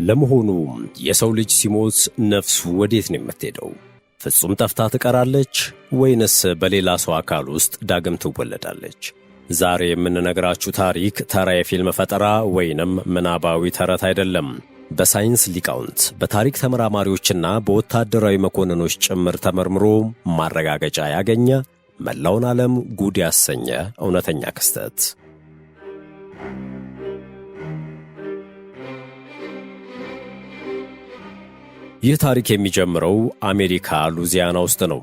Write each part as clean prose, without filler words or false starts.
ለመሆኑ የሰው ልጅ ሲሞት ነፍሱ ወዴት ነው የምትሄደው? ፍጹም ጠፍታ ትቀራለች ወይንስ በሌላ ሰው አካል ውስጥ ዳግም ትወለዳለች? ዛሬ የምንነግራችሁ ታሪክ ተራ የፊልም ፈጠራ ወይንም ምናባዊ ተረት አይደለም። በሳይንስ ሊቃውንት፣ በታሪክ ተመራማሪዎችና በወታደራዊ መኮንኖች ጭምር ተመርምሮ ማረጋገጫ ያገኘ፣ መላውን ዓለም ጉድ ያሰኘ እውነተኛ ክስተት። ይህ ታሪክ የሚጀምረው አሜሪካ ሉዚያና ውስጥ ነው።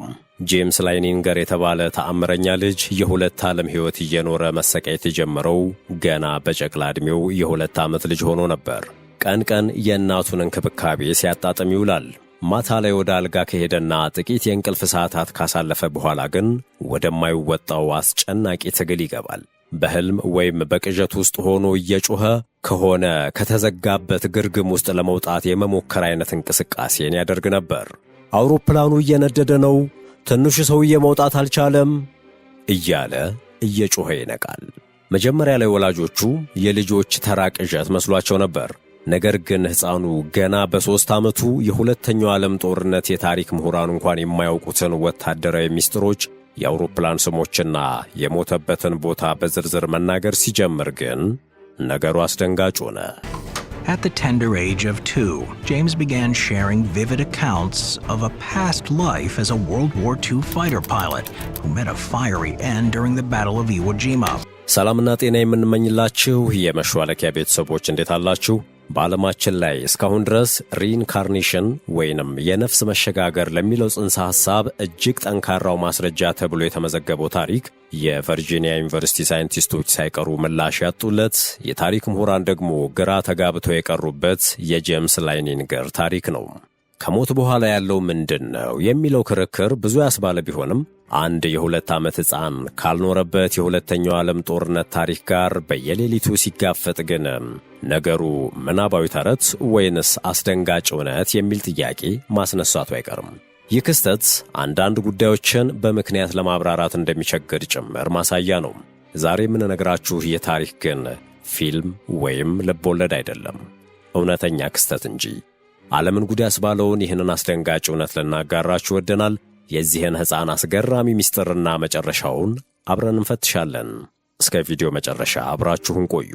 ጄምስ ላይኒንገር የተባለ ተአምረኛ ልጅ የሁለት ዓለም ሕይወት እየኖረ መሰቃየት የጀመረው ገና በጨቅላ ዕድሜው የሁለት ዓመት ልጅ ሆኖ ነበር። ቀን ቀን የእናቱን እንክብካቤ ሲያጣጥም ይውላል። ማታ ላይ ወደ አልጋ ከሄደና ጥቂት የእንቅልፍ ሰዓታት ካሳለፈ በኋላ ግን ወደማይወጣው አስጨናቂ ትግል ይገባል። በሕልም ወይም በቅዠት ውስጥ ሆኖ እየጮኸ ከሆነ ከተዘጋበት ግርግም ውስጥ ለመውጣት የመሞከር አይነት እንቅስቃሴን ያደርግ ነበር። አውሮፕላኑ እየነደደ ነው፣ ትንሹ ሰውዬ መውጣት አልቻለም እያለ እየጮኸ ይነቃል። መጀመሪያ ላይ ወላጆቹ የልጆች ተራ ቅዠት መስሏቸው ነበር። ነገር ግን ሕፃኑ ገና በ3 ዓመቱ የሁለተኛው ዓለም ጦርነት የታሪክ ምሁራን እንኳን የማያውቁትን ወታደራዊ ምስጢሮች፣ የአውሮፕላን ስሞችና የሞተበትን ቦታ በዝርዝር መናገር ሲጀምር ግን ነገሩ አስደንጋጭ ሆነ። At the tender age of 2, James began sharing vivid accounts of a past life as a World War II fighter pilot who met a fiery end during the Battle of Iwo Jima. ሰላምና ጤና የምንመኝላችሁ የመሿለኪያ ቤተሰቦች እንዴት አላችሁ? በዓለማችን ላይ እስካሁን ድረስ ሪኢንካርኔሽን ወይንም የነፍስ መሸጋገር ለሚለው ጽንሰ ሐሳብ እጅግ ጠንካራው ማስረጃ ተብሎ የተመዘገበው ታሪክ የቨርጂኒያ ዩኒቨርሲቲ ሳይንቲስቶች ሳይቀሩ ምላሽ ያጡለት፣ የታሪክ ምሁራን ደግሞ ግራ ተጋብተው የቀሩበት የጄምስ ላይኒንገር ታሪክ ነው። ከሞት በኋላ ያለው ምንድን ነው የሚለው ክርክር ብዙ ያስባለ ቢሆንም አንድ የ2 ዓመት ሕፃን ካልኖረበት የሁለተኛው ዓለም ጦርነት ታሪክ ጋር በየሌሊቱ ሲጋፈጥ ግን ነገሩ ምናባዊ ተረት ወይንስ አስደንጋጭ እውነት የሚል ጥያቄ ማስነሳቱ አይቀርም። ይህ ክስተት አንዳንድ ጉዳዮችን በምክንያት ለማብራራት እንደሚቸግር ጭምር ማሳያ ነው። ዛሬ የምንነግራችሁ የታሪክ ግን ፊልም ወይም ልቦለድ አይደለም፣ እውነተኛ ክስተት እንጂ። ዓለምን ጉድ ያስባለውን ይህንን አስደንጋጭ እውነት ልናጋራችሁ ወደናል። የዚህን ሕፃን አስገራሚ ምስጢርና መጨረሻውን አብረን እንፈትሻለን። እስከ ቪዲዮ መጨረሻ አብራችሁን ቆዩ።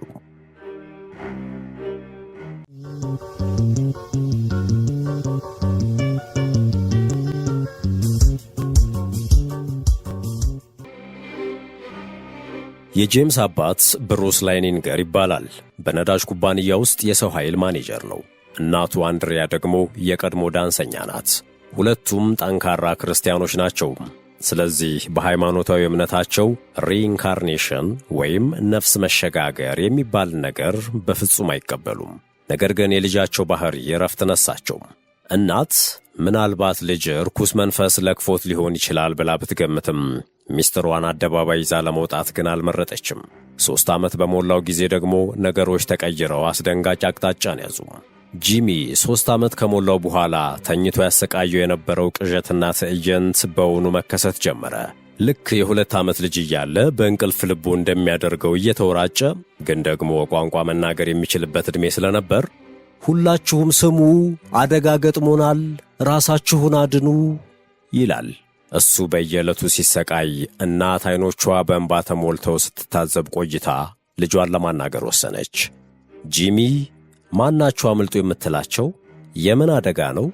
የጄምስ አባት ብሩስ ላይኒንገር ይባላል። በነዳጅ ኩባንያ ውስጥ የሰው ኃይል ማኔጀር ነው። እናቱ አንድሪያ ደግሞ የቀድሞ ዳንሰኛ ናት። ሁለቱም ጠንካራ ክርስቲያኖች ናቸው። ስለዚህ በሃይማኖታዊ እምነታቸው ሪኢንካርኔሽን ወይም ነፍስ መሸጋገር የሚባል ነገር በፍጹም አይቀበሉም። ነገር ግን የልጃቸው ባህሪ እረፍት ነሳቸው። እናት ምናልባት ልጅ ርኩስ መንፈስ ለክፎት ሊሆን ይችላል ብላ ብትገምትም ሚስጥሯን አደባባይ ይዛ ለመውጣት ግን አልመረጠችም። 3 ዓመት በሞላው ጊዜ ደግሞ ነገሮች ተቀይረው አስደንጋጭ አቅጣጫን ያዙ። ጂሚ 3 ዓመት ከሞላው በኋላ ተኝቶ ያሰቃየው የነበረው ቅዠትና ትዕይንት በውኑ መከሰት ጀመረ። ልክ የ2 ዓመት ልጅ እያለ በእንቅልፍ ልቡ እንደሚያደርገው እየተወራጨ ግን ደግሞ ቋንቋ መናገር የሚችልበት ዕድሜ ስለነበር ሁላችሁም ስሙ፣ አደጋ ገጥሞናል፣ ራሳችሁን አድኑ ይላል። እሱ በየዕለቱ ሲሰቃይ እናት ዓይኖቿ በእንባ ተሞልተው ስትታዘብ ቆይታ ልጇን ለማናገር ወሰነች። ጂሚ ማናቸው አምልጡ የምትላቸው? የምን አደጋ ነው?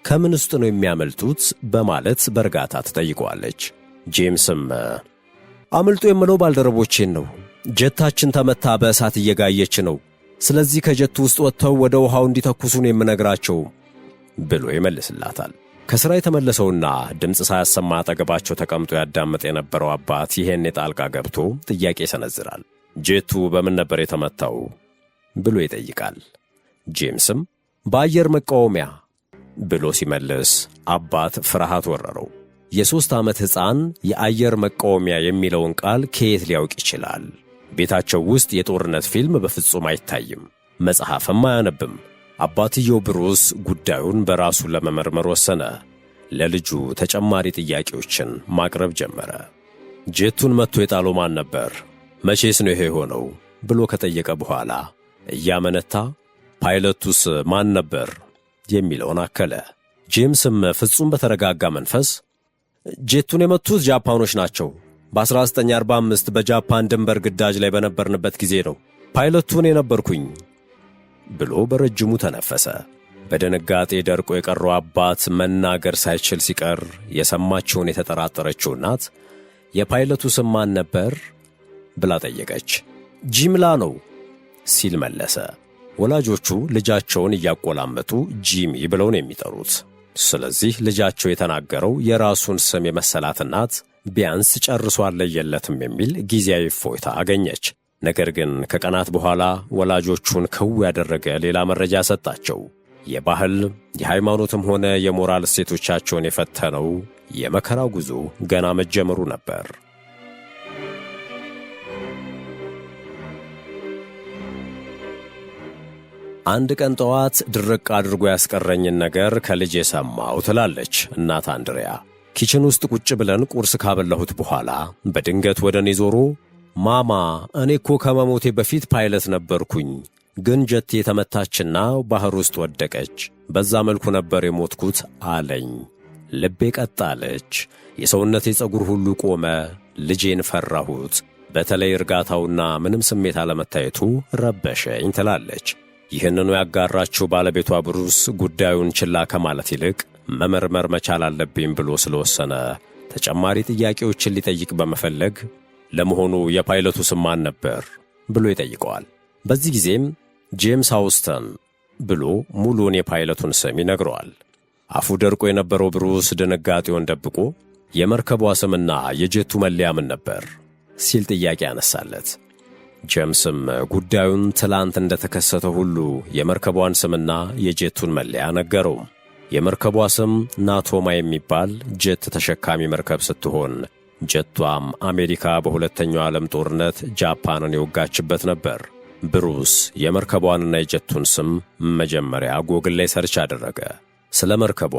ከምን ውስጥ ነው የሚያመልጡት? በማለት በእርጋታ ትጠይቀዋለች። ጄምስም አምልጡ የምለው ባልደረቦቼን ነው። ጀታችን ተመታ በእሳት እየጋየች ነው። ስለዚህ ከጀቱ ውስጥ ወጥተው ወደ ውሃው እንዲተኩሱ ነው የምነግራቸው ብሎ ይመልስላታል። ከሥራ የተመለሰውና ድምፅ ሳያሰማ አጠገባቸው ተቀምጦ ያዳምጥ የነበረው አባት ይሄን ጣልቃ ገብቶ ጥያቄ ይሰነዝራል። ጄቱ በምን ነበር የተመታው ብሎ ይጠይቃል። ጄምስም በአየር መቃወሚያ ብሎ ሲመልስ አባት ፍርሃት ወረረው። የ3 ዓመት ሕፃን የአየር መቃወሚያ የሚለውን ቃል ከየት ሊያውቅ ይችላል? ቤታቸው ውስጥ የጦርነት ፊልም በፍጹም አይታይም፣ መጽሐፍም አያነብም። አባትየው ብሩስ ጉዳዩን በራሱ ለመመርመር ወሰነ። ለልጁ ተጨማሪ ጥያቄዎችን ማቅረብ ጀመረ። ጄቱን መጥቶ የጣለው ማን ነበር? መቼስ ነው ይሄ ሆነው ብሎ ከጠየቀ በኋላ እያመነታ ፓይለቱስ ማን ነበር የሚለውን አከለ። ጄምስም ፍጹም በተረጋጋ መንፈስ ጄቱን የመቱት ጃፓኖች ናቸው፣ በ1945 በጃፓን ድንበር ግዳጅ ላይ በነበርንበት ጊዜ ነው፣ ፓይለቱን የነበርኩኝ ብሎ በረጅሙ ተነፈሰ። በድንጋጤ ደርቆ የቀረው አባት መናገር ሳይችል ሲቀር የሰማችውን የተጠራጠረችው እናት የፓይለቱ ስም ማን ነበር ብላ ጠየቀች። ጂምላ ነው ሲል መለሰ። ወላጆቹ ልጃቸውን እያቆላመጡ ጂሚ ብለው ነው የሚጠሩት። ስለዚህ ልጃቸው የተናገረው የራሱን ስም የመሰላት እናት ቢያንስ ጨርሶ አለየለትም የሚል ጊዜያዊ እፎይታ አገኘች። ነገር ግን ከቀናት በኋላ ወላጆቹን ክው ያደረገ ሌላ መረጃ ሰጣቸው። የባህል የሃይማኖትም ሆነ የሞራል እሴቶቻቸውን የፈተነው የመከራው ጉዞ ገና መጀመሩ ነበር። አንድ ቀን ጠዋት ድርቅ አድርጎ ያስቀረኝን ነገር ከልጄ ሰማሁ ትላለች እናት አንድሪያ። ኪችን ውስጥ ቁጭ ብለን ቁርስ ካበላሁት በኋላ በድንገት ወደ እኔ ዞሮ ማማ፣ እኔ እኮ ከመሞቴ በፊት ፓይለት ነበርኩኝ፣ ግን ጀቴ የተመታችና ባህር ውስጥ ወደቀች፣ በዛ መልኩ ነበር የሞትኩት አለኝ። ልቤ ቀጣለች። የሰውነቴ ፀጉር ሁሉ ቆመ። ልጄን ፈራሁት። በተለይ እርጋታውና ምንም ስሜት አለመታየቱ ረበሸኝ ትላለች። ይህንኑ ያጋራችው ባለቤቷ ብሩስ ጉዳዩን ችላ ከማለት ይልቅ መመርመር መቻል አለብኝ ብሎ ስለወሰነ ተጨማሪ ጥያቄዎችን ሊጠይቅ በመፈለግ ለመሆኑ የፓይለቱ ስም ማን ነበር ብሎ ይጠይቀዋል። በዚህ ጊዜም ጄምስ ሃውስተን ብሎ ሙሉውን የፓይለቱን ስም ይነግረዋል። አፉ ደርቆ የነበረው ብሩስ ድንጋጤውን ደብቆ የመርከቧ ስምና የጄቱ መለያ ምን ነበር ሲል ጥያቄ ያነሳለት። ጄምስም ጉዳዩን ትላንት እንደተከሰተ ሁሉ የመርከቧን ስምና የጄቱን መለያ ነገረው። የመርከቧ ስም ናቶማ የሚባል ጄት ተሸካሚ መርከብ ስትሆን ጄቷም አሜሪካ በሁለተኛው ዓለም ጦርነት ጃፓንን የወጋችበት ነበር። ብሩስ የመርከቧንና የጄቱን ስም መጀመሪያ ጎግል ላይ ሰርች አደረገ። ስለ መርከቧ፣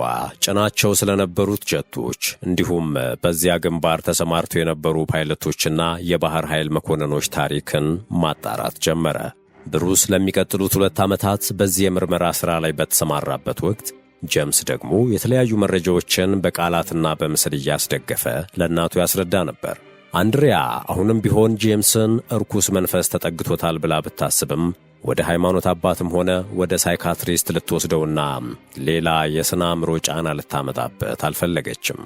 ጭናቸው ስለነበሩት ጄቶች እንዲሁም በዚያ ግንባር ተሰማርተው የነበሩ ፓይለቶችና የባህር ኃይል መኮንኖች ታሪክን ማጣራት ጀመረ። ብሩስ ለሚቀጥሉት 2 ዓመታት በዚህ የምርመራ ሥራ ላይ በተሰማራበት ወቅት ጄምስ ደግሞ የተለያዩ መረጃዎችን በቃላትና በምስል እያስደገፈ ለእናቱ ያስረዳ ነበር። አንድሪያ አሁንም ቢሆን ጄምስን እርኩስ መንፈስ ተጠግቶታል ብላ ብታስብም ወደ ሃይማኖት አባትም ሆነ ወደ ሳይካትሪስት ልትወስደውና ሌላ የሥነ አእምሮ ጫና ልታመጣበት አልፈለገችም።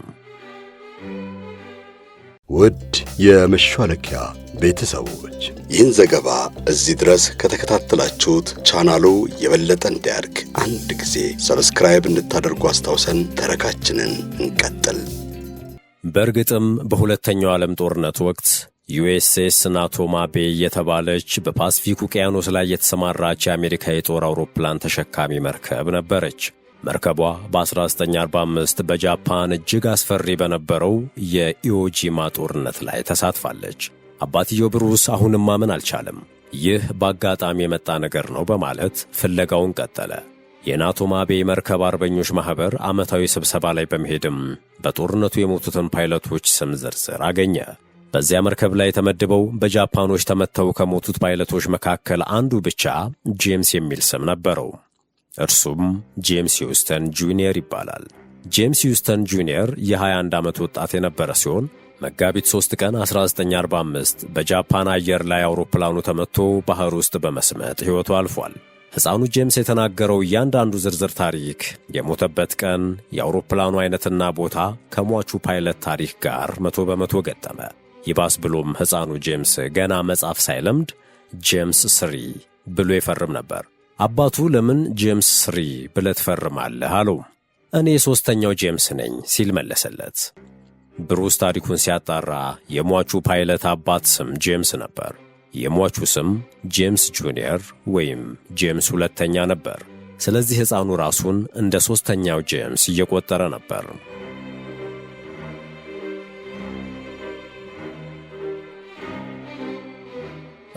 ውድ የመሿለኪያ ቤተሰቦች ይህን ዘገባ እዚህ ድረስ ከተከታተላችሁት ቻናሉ የበለጠ እንዲያድግ አንድ ጊዜ ሰብስክራይብ እንድታደርጉ አስታውሰን ተረካችንን እንቀጥል። በእርግጥም በሁለተኛው ዓለም ጦርነት ወቅት ዩኤስኤስ ናቶማ ቤይ የተባለች በፓስፊክ ውቅያኖስ ላይ የተሰማራች የአሜሪካ የጦር አውሮፕላን ተሸካሚ መርከብ ነበረች። መርከቧ በ1945 በጃፓን እጅግ አስፈሪ በነበረው የኢዎጂማ ጦርነት ላይ ተሳትፋለች። አባትየው ብሩስ አሁንም ማመን አልቻለም። ይህ በአጋጣሚ የመጣ ነገር ነው በማለት ፍለጋውን ቀጠለ። የናቶማ ቤይ መርከብ አርበኞች ማኅበር ዓመታዊ ስብሰባ ላይ በመሄድም በጦርነቱ የሞቱትን ፓይለቶች ስም ዝርዝር አገኘ። በዚያ መርከብ ላይ ተመድበው በጃፓኖች ተመተው ከሞቱት ፓይለቶች መካከል አንዱ ብቻ ጄምስ የሚል ስም ነበረው። እርሱም ጄምስ ሂውስተን ጁኒየር ይባላል። ጄምስ ሂውስተን ጁኒየር የ21 ዓመት ወጣት የነበረ ሲሆን መጋቢት 3 ቀን 1945 በጃፓን አየር ላይ አውሮፕላኑ ተመቶ ባህር ውስጥ በመስመጥ ሕይወቱ አልፏል። ሕፃኑ ጄምስ የተናገረው እያንዳንዱ ዝርዝር ታሪክ የሞተበት ቀን፣ የአውሮፕላኑ አይነትና ቦታ ከሟቹ ፓይለት ታሪክ ጋር 100% ገጠመ። ይባስ ብሎም ሕፃኑ ጄምስ ገና መጻፍ ሳይለምድ ጄምስ 3 ብሎ ይፈርም ነበር። አባቱ ለምን ጄምስ 3 ብለህ ትፈርማለህ አለው። እኔ 3ኛው ጄምስ ነኝ ሲል መለሰለት። ብሩስ ታሪኩን ሲያጣራ የሟቹ ፓይለት አባት ስም ጄምስ ነበር። የሟቹ ስም ጄምስ ጁኒየር ወይም ጄምስ 2ኛ ነበር። ስለዚህ ሕፃኑ ራሱን እንደ 3ኛው ጄምስ እየቆጠረ ነበር።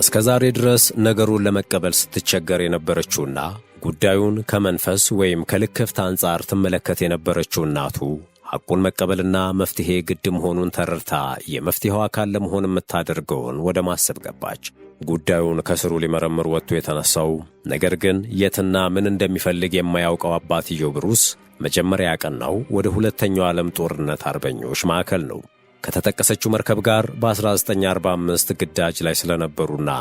እስከ ዛሬ ድረስ ነገሩን ለመቀበል ስትቸገር የነበረችውና ጉዳዩን ከመንፈስ ወይም ከልክፍት አንጻር ትመለከት የነበረችው እናቱ ሐቁን መቀበልና መፍትሄ ግድ መሆኑን ተረድታ የመፍትሄው አካል ለመሆን የምታደርገውን ወደ ማሰብ ገባች። ጉዳዩን ከስሩ ሊመረምር ወጥቶ የተነሳው ነገር ግን የትና ምን እንደሚፈልግ የማያውቀው አባትየው ብሩስ መጀመሪያ ያቀናው ወደ ሁለተኛው ዓለም ጦርነት አርበኞች ማዕከል ነው። ከተጠቀሰችው መርከብ ጋር በ1945 ግዳጅ ላይ ስለነበሩና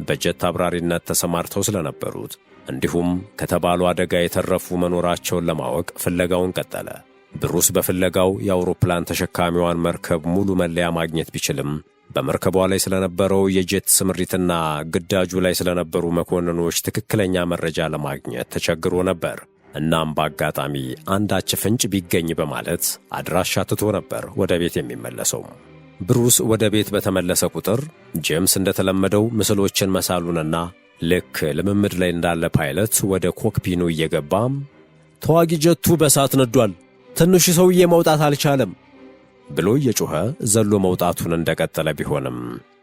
በጀት አብራሪነት ተሰማርተው ስለነበሩት እንዲሁም ከተባሉ አደጋ የተረፉ መኖራቸውን ለማወቅ ፍለጋውን ቀጠለ። ብሩስ በፍለጋው የአውሮፕላን ተሸካሚዋን መርከብ ሙሉ መለያ ማግኘት ቢችልም በመርከቧ ላይ ስለነበረው የጄት ስምሪትና ግዳጁ ላይ ስለነበሩ መኮንኖች ትክክለኛ መረጃ ለማግኘት ተቸግሮ ነበር። እናም በአጋጣሚ አንዳች ፍንጭ ቢገኝ በማለት አድራሻ ትቶ ነበር ወደ ቤት የሚመለሰው። ብሩስ ወደ ቤት በተመለሰ ቁጥር ጄምስ እንደተለመደው ምስሎችን መሳሉንና ልክ ልምምድ ላይ እንዳለ ፓይለት ወደ ኮክፒኑ እየገባም ተዋጊ ጀቱ በእሳት ነዷል፣ ትንሹ ሰውዬ መውጣት አልቻለም ብሎ እየጮኸ ዘሎ መውጣቱን እንደቀጠለ ቢሆንም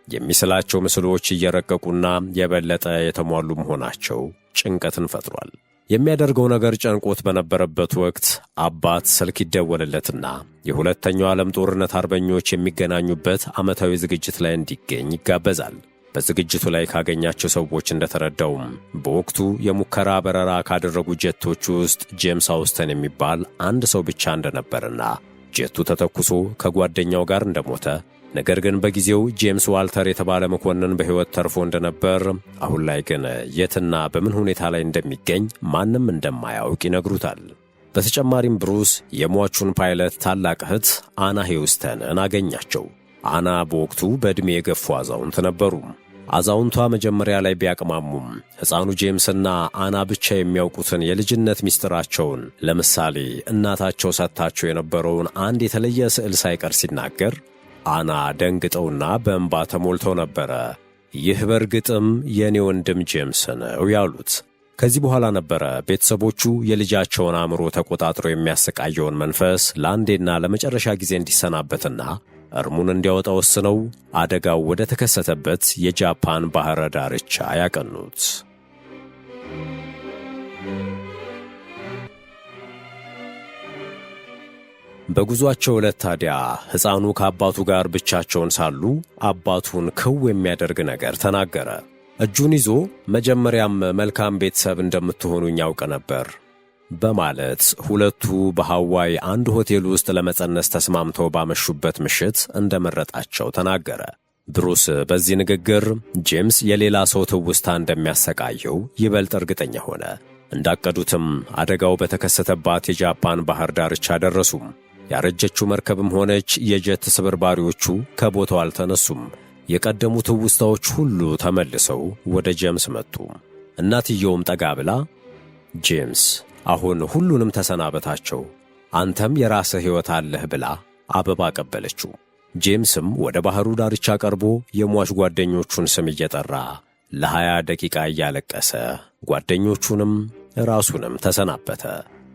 የሚስላቸው ምስሎች እየረቀቁና የበለጠ የተሟሉ መሆናቸው ጭንቀትን ፈጥሯል። የሚያደርገው ነገር ጨንቆት በነበረበት ወቅት አባት ስልክ ይደወልለትና የሁለተኛው ዓለም ጦርነት አርበኞች የሚገናኙበት ዓመታዊ ዝግጅት ላይ እንዲገኝ ይጋበዛል። በዝግጅቱ ላይ ካገኛቸው ሰዎች እንደተረዳውም በወቅቱ የሙከራ በረራ ካደረጉ ጀቶች ውስጥ ጄምስ አውስተን የሚባል አንድ ሰው ብቻ እንደነበርና ጀቱ ተተኩሶ ከጓደኛው ጋር እንደሞተ፣ ነገር ግን በጊዜው ጄምስ ዋልተር የተባለ መኮንን በሕይወት ተርፎ እንደነበር፣ አሁን ላይ ግን የትና በምን ሁኔታ ላይ እንደሚገኝ ማንም እንደማያውቅ ይነግሩታል። በተጨማሪም ብሩስ የሟቹን ፓይለት ታላቅ እህት አና ሂውስተንን አገኛቸው። አና በወቅቱ በዕድሜ የገፉ አዛውንት ነበሩ። አዛውንቷ መጀመሪያ ላይ ቢያቅማሙም ሕፃኑ ጄምስና አና ብቻ የሚያውቁትን የልጅነት ምስጢራቸውን፣ ለምሳሌ እናታቸው ሰጥታቸው የነበረውን አንድ የተለየ ስዕል ሳይቀር ሲናገር አና ደንግጠውና በእንባ ተሞልተው ነበረ ይህ በርግጥም የኔ ወንድም ጄምስ ነው ያሉት። ከዚህ በኋላ ነበረ ቤተሰቦቹ የልጃቸውን አእምሮ ተቆጣጥሮ የሚያሰቃየውን መንፈስ ለአንዴና ለመጨረሻ ጊዜ እንዲሰናበትና እርሙን እንዲያወጣ ወስነው አደጋው ወደ ተከሰተበት የጃፓን ባሕረ ዳርቻ ያቀኑት። በጉዟቸው ዕለት ታዲያ ሕፃኑ ከአባቱ ጋር ብቻቸውን ሳሉ አባቱን ክው የሚያደርግ ነገር ተናገረ። እጁን ይዞ መጀመሪያም መልካም ቤተሰብ እንደምትሆኑኝ ያውቅ ነበር በማለት ሁለቱ በሐዋይ አንድ ሆቴል ውስጥ ለመጸነስ ተስማምተው ባመሹበት ምሽት እንደመረጣቸው ተናገረ። ብሩስ በዚህ ንግግር ጄምስ የሌላ ሰው ትውስታ እንደሚያሰቃየው ይበልጥ እርግጠኛ ሆነ። እንዳቀዱትም አደጋው በተከሰተባት የጃፓን ባሕር ዳርቻ ደረሱም። ያረጀችው መርከብም ሆነች የጀት ስብርባሪዎቹ ከቦታው አልተነሱም። የቀደሙ ትውስታዎች ሁሉ ተመልሰው ወደ ጄምስ መጡ። እናትየውም ጠጋ ብላ ጄምስ አሁን ሁሉንም ተሰናበታቸው፣ አንተም የራስህ ሕይወት አለህ ብላ አበባ ቀበለችው። ጄምስም ወደ ባሕሩ ዳርቻ ቀርቦ የሟች ጓደኞቹን ስም እየጠራ ለ20 ደቂቃ እያለቀሰ ጓደኞቹንም ራሱንም ተሰናበተ።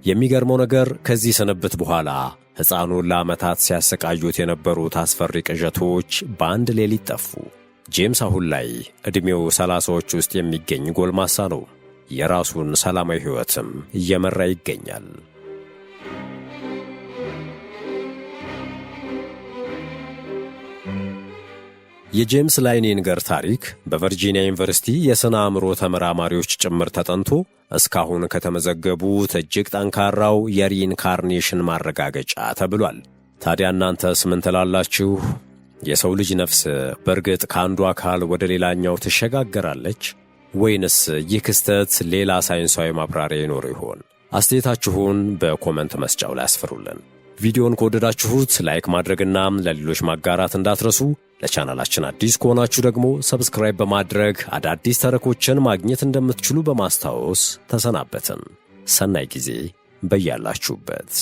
የሚገርመው ነገር ከዚህ ስንብት በኋላ ሕፃኑን ለዓመታት ሲያሰቃዩት የነበሩት አስፈሪ ቅዠቶች በአንድ ሌሊት ጠፉ። ጄምስ አሁን ላይ ዕድሜው 30ዎች ውስጥ የሚገኝ ጎልማሳ ነው። የራሱን ሰላማዊ ሕይወትም እየመራ ይገኛል። የጄምስ ላይኒንገር ታሪክ በቨርጂኒያ ዩኒቨርሲቲ የሥነ አእምሮ ተመራማሪዎች ጭምር ተጠንቶ እስካሁን ከተመዘገቡት እጅግ ጠንካራው የሪኢንካርኔሽን ማረጋገጫ ተብሏል። ታዲያ እናንተስ ምን ትላላችሁ? የሰው ልጅ ነፍስ በእርግጥ ከአንዱ አካል ወደ ሌላኛው ትሸጋገራለች ወይንስ ይህ ክስተት ሌላ ሳይንሳዊ ማብራሪያ ይኖረው ይሆን? አስተያየታችሁን በኮመንት መስጫው ላይ አስፍሩልን። ቪዲዮን ከወደዳችሁት ላይክ ማድረግና ለሌሎች ማጋራት እንዳትረሱ። ለቻናላችን አዲስ ከሆናችሁ ደግሞ ሰብስክራይብ በማድረግ አዳዲስ ተረኮችን ማግኘት እንደምትችሉ በማስታወስ ተሰናበትን። ሰናይ ጊዜ በያላችሁበት።